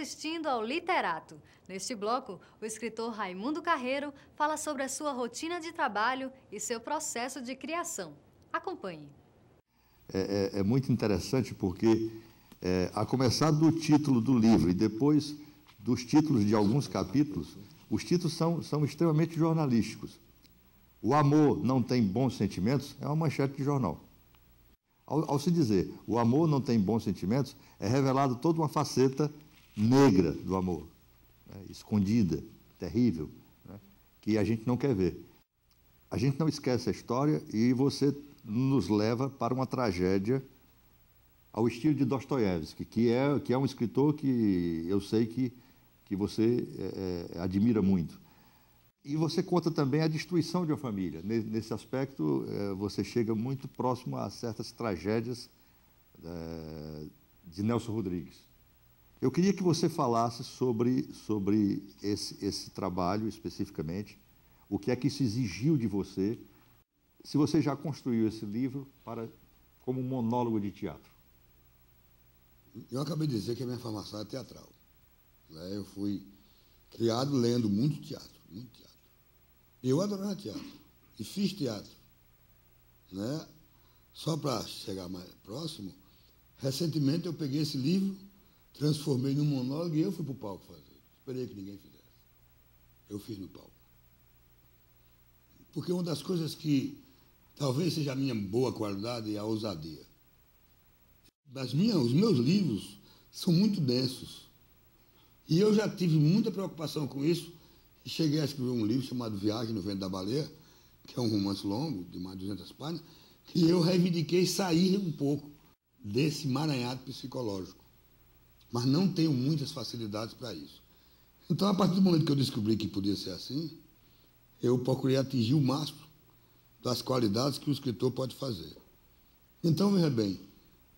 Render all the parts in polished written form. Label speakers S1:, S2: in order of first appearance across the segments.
S1: Assistindo ao Literato. Neste bloco, o escritor Raimundo Carreiro fala sobre a sua rotina de trabalho e seu processo de criação. Acompanhe.
S2: É muito interessante porque, a começar do título do livro e depois dos títulos de alguns capítulos, os títulos são extremamente jornalísticos. O amor não tem bons sentimentos é uma manchete de jornal. Ao se dizer o amor não tem bons sentimentos, é revelado toda uma faceta negra do amor, né, escondida, terrível, né, que a gente não quer ver. A gente não esquece a história e você nos leva para uma tragédia ao estilo de Dostoiévski, que é um escritor que eu sei que você admira muito. E você conta também a destruição de uma família. Nesse aspecto, você chega muito próximo a certas tragédias de Nelson Rodrigues. Eu queria que você falasse sobre esse trabalho especificamente, o que é que isso exigiu de você, se você já construiu esse livro como um monólogo de teatro.
S3: Eu acabei de dizer que a minha formação é teatral. Eu fui criado lendo muito teatro, muito teatro. Eu adorava teatro e fiz teatro. Né? Só para chegar mais próximo, recentemente eu peguei esse livro, transformei num monólogo e eu fui para o palco fazer. Esperei que ninguém fizesse. Eu fiz no palco. Porque uma das coisas que talvez seja a minha boa qualidade é a ousadia. Os meus livros são muito densos. E eu já tive muita preocupação com isso e cheguei a escrever um livro chamado Viagem no Vento da Baleia, que é um romance longo, de mais de 200 páginas, que eu reivindiquei sair um pouco desse emaranhado psicológico. Mas não tenho muitas facilidades para isso. Então, a partir do momento que eu descobri que podia ser assim, eu procurei atingir o máximo das qualidades que o escritor pode fazer. Então, veja bem,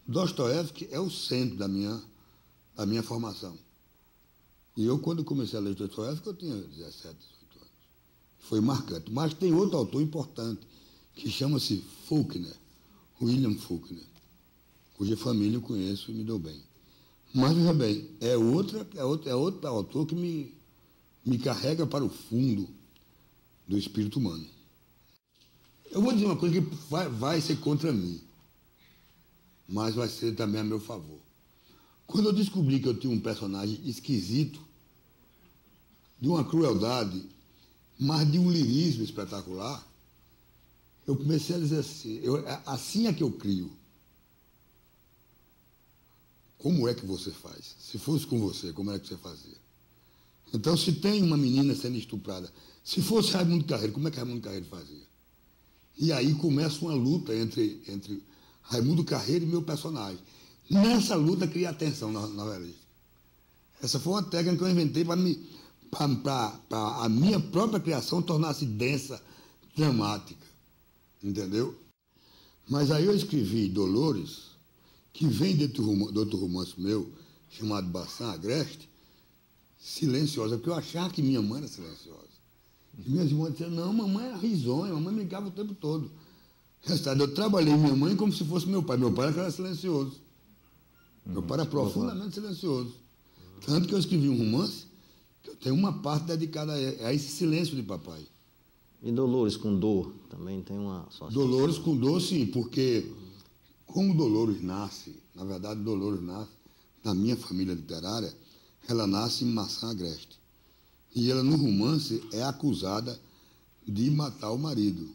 S3: Dostoiévski é o centro da minha formação. E eu, quando comecei a ler Dostoiévski, eu tinha 17, 18 anos. Foi marcante. Mas tem outro autor importante, que chama-se Faulkner, William Faulkner, cuja família eu conheço e me dou bem. Mas, veja bem, é outro autor que me carrega para o fundo do espírito humano. Eu vou dizer uma coisa que vai ser contra mim, mas vai ser também a meu favor. Quando eu descobri que eu tinha um personagem esquisito, de uma crueldade, mas de um lirismo espetacular, eu comecei a dizer assim, assim é que eu crio. Como é que você faz? Se fosse com você, como é que você fazia? Então, se tem uma menina sendo estuprada, se fosse Raimundo Carreiro, como é que Raimundo Carreiro fazia? E aí começa uma luta entre Raimundo Carreiro e meu personagem. Nessa luta cria tensão na novelística. Essa foi uma técnica que eu inventei para a minha própria criação tornar-se densa, dramática. Entendeu? Mas aí eu escrevi Dolores, que vem de outro romance meu, chamado Bassan Agreste, silenciosa, porque eu achava que minha mãe era silenciosa. E minhas irmãs diziam, não, mamãe era risonha, mamãe me ligava o tempo todo. Resultado, eu trabalhei minha mãe como se fosse meu pai. Meu pai era silencioso. Meu pai era profundamente silencioso. Tanto que eu escrevi um romance, que eu tenho uma parte dedicada a esse silêncio de papai.
S4: E Dolores com dor também tem uma associação?
S3: Dolores com dor, sim, porque como Dolores nasce, na verdade, Dolores nasce na minha família literária, ela nasce em Bassan Agreste. E ela, no romance, é acusada de matar o marido.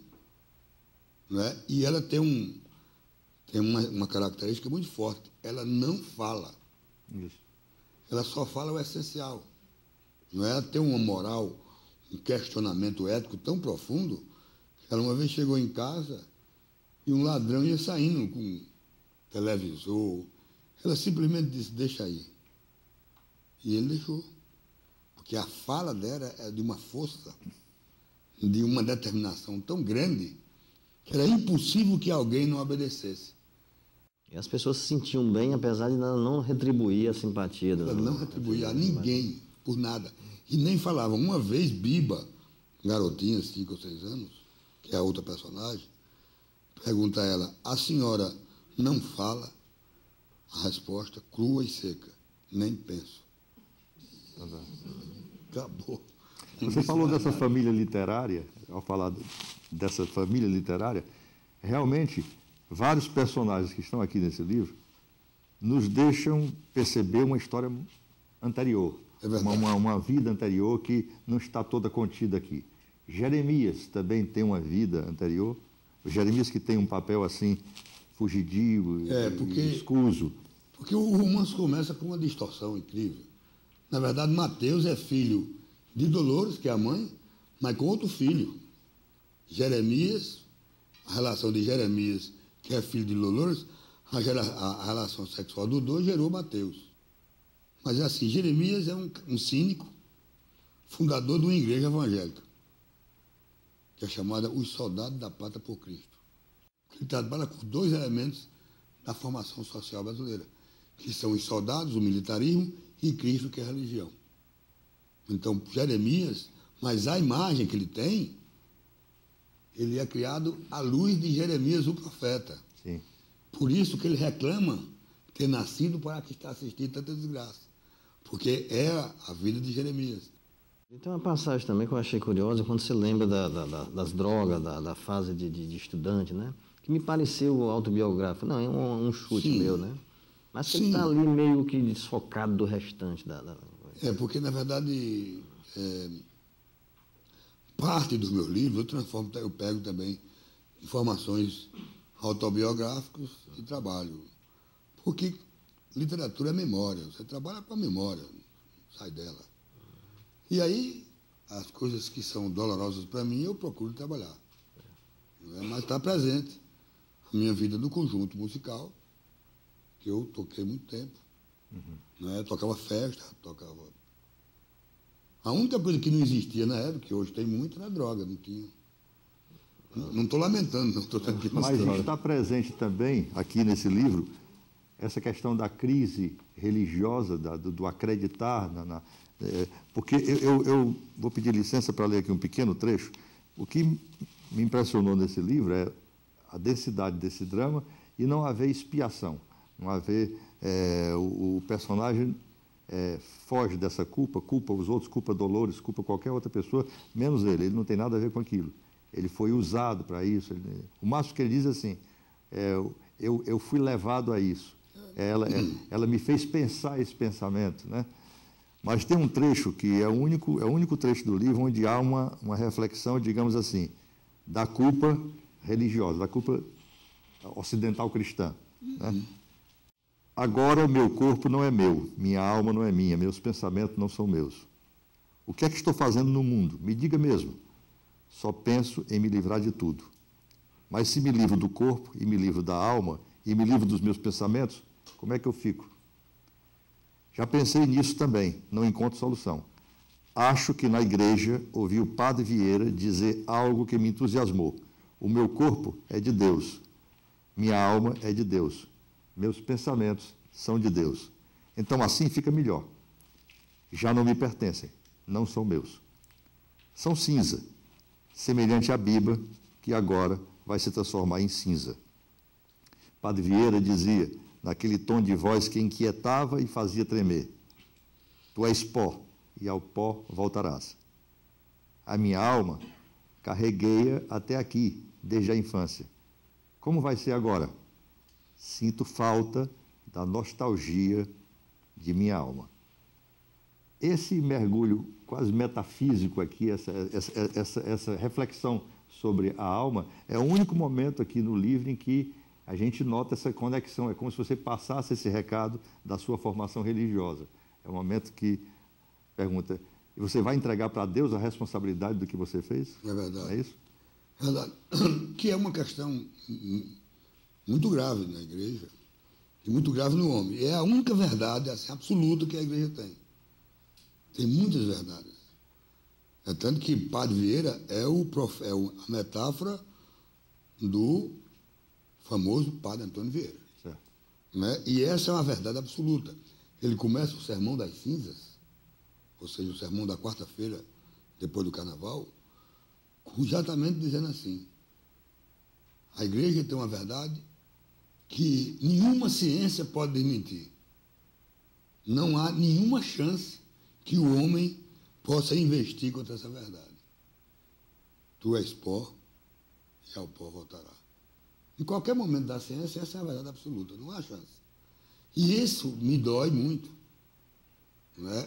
S3: Não é? E ela tem uma característica muito forte. Ela não fala.
S2: Isso.
S3: Ela só fala o essencial. Não é? Ela tem uma moral, um questionamento ético tão profundo, que ela uma vez chegou em casa e um ladrão ia saindo com um televisor. Ela simplesmente disse, deixa aí. E ele deixou. Porque a fala dela é de uma força, de uma determinação tão grande, que era impossível que alguém não obedecesse.
S4: E as pessoas se sentiam bem, apesar de ela não retribuir a simpatia.
S3: Ela não retribuía a ninguém por nada. E nem falava. Uma vez, Biba, garotinha, 5 ou 6 anos, que é a outra personagem, pergunta a ela, a senhora não fala? A resposta, crua e seca, nem penso. acabou.
S2: Você falou dessa família literária, ao falar dessa família literária, realmente, vários personagens que estão aqui nesse livro nos deixam perceber uma história anterior, uma vida anterior que não está toda contida aqui. Jeremias também tem uma vida anterior, o Jeremias que tem um papel assim, fugidio, escuso.
S3: Porque o romance começa com uma distorção incrível. Na verdade, Mateus é filho de Dolores, que é a mãe, mas com outro filho. Jeremias, a relação de Jeremias, que é filho de Dolores, a relação sexual dos dois gerou Mateus. Mas assim, Jeremias é um cínico, fundador de uma igreja evangélica, que é chamada Os Soldados da Pátria por Cristo. Ele trabalha com dois elementos da formação social brasileira, que são os soldados, o militarismo, e Cristo, que é a religião. Então, Jeremias, mas a imagem que ele tem, ele é criado à luz de Jeremias, o profeta.
S2: Sim.
S3: Por isso que ele reclama ter nascido para que está assistindo tanta desgraça. Porque é a vida de Jeremias.
S4: Tem uma passagem também que eu achei curiosa, quando você lembra das drogas, da fase de estudante, né? Que me pareceu autobiográfico. Não, é um chute meu, né? Mas você está ali meio que desfocado do restante
S3: É, porque, na verdade, parte dos meus livros eu pego também informações autobiográficas e trabalho. Porque literatura é memória, você trabalha com a memória, sai dela. E aí, as coisas que são dolorosas para mim, eu procuro trabalhar. Mas está presente a minha vida do conjunto musical, que eu toquei muito tempo. Né? Tocava festa, tocava... A única coisa que não existia na época, que hoje tem muito, era droga, não tinha. Não estou lamentando, não estou aqui.
S2: Mas está presente também, aqui nesse livro, essa questão da crise religiosa, do acreditar. Porque eu vou pedir licença para ler aqui um pequeno trecho. O que me impressionou nesse livro é a densidade desse drama e não haver expiação. Não haver... o personagem foge dessa culpa os outros, culpa Dolores, culpa qualquer outra pessoa, menos ele. Ele não tem nada a ver com aquilo. Ele foi usado para isso. O máximo que ele diz é assim, eu fui levado a isso. Ela me fez pensar esse pensamento, né? Mas tem um trecho que é o único trecho do livro onde há uma reflexão, digamos assim, da culpa religiosa, da culpa ocidental cristã, né? Agora meu corpo não é meu, minha alma não é minha, meus pensamentos não são meus. O que é que estou fazendo no mundo? Me diga mesmo. Só penso em me livrar de tudo. Mas se me livro do corpo, e me livro da alma, e me livro dos meus pensamentos, como é que eu fico? Já pensei nisso também, não encontro solução. Acho que na igreja ouvi o padre Vieira dizer algo que me entusiasmou. O meu corpo é de Deus, minha alma é de Deus. Meus pensamentos são de Deus. Então, assim fica melhor. Já não me pertencem, não são meus. São cinza, semelhante à biba, que agora vai se transformar em cinza. Padre Vieira dizia, naquele tom de voz que inquietava e fazia tremer, tu és pó, e ao pó voltarás. A minha alma carreguei-a até aqui, desde a infância. Como vai ser agora? Sinto falta da nostalgia de minha alma. Esse mergulho quase metafísico aqui, essa reflexão sobre a alma, é o único momento aqui no livro em que a gente nota essa conexão. É como se você passasse esse recado da sua formação religiosa. É um momento que pergunta, você vai entregar para Deus a responsabilidade do que você fez?
S3: É verdade.
S2: É isso?
S3: É verdade. Que é uma questão muito grave na igreja e muito grave no homem. É a única verdade assim, absoluta que a igreja tem. Tem muitas verdades. É tanto que Padre Vieira é a metáfora do famoso Padre Antônio Vieira.
S2: Certo.
S3: Né? E essa é uma verdade absoluta. Ele começa o Sermão das Cinzas, ou seja, o sermão da quarta-feira, depois do Carnaval, exatamente dizendo assim, a igreja tem uma verdade que nenhuma ciência pode desmentir. Não há nenhuma chance que o homem possa investir contra essa verdade. Tu és pó e ao pó voltará. Em qualquer momento da ciência, essa é a verdade absoluta, não há chance. E isso me dói muito. Não é?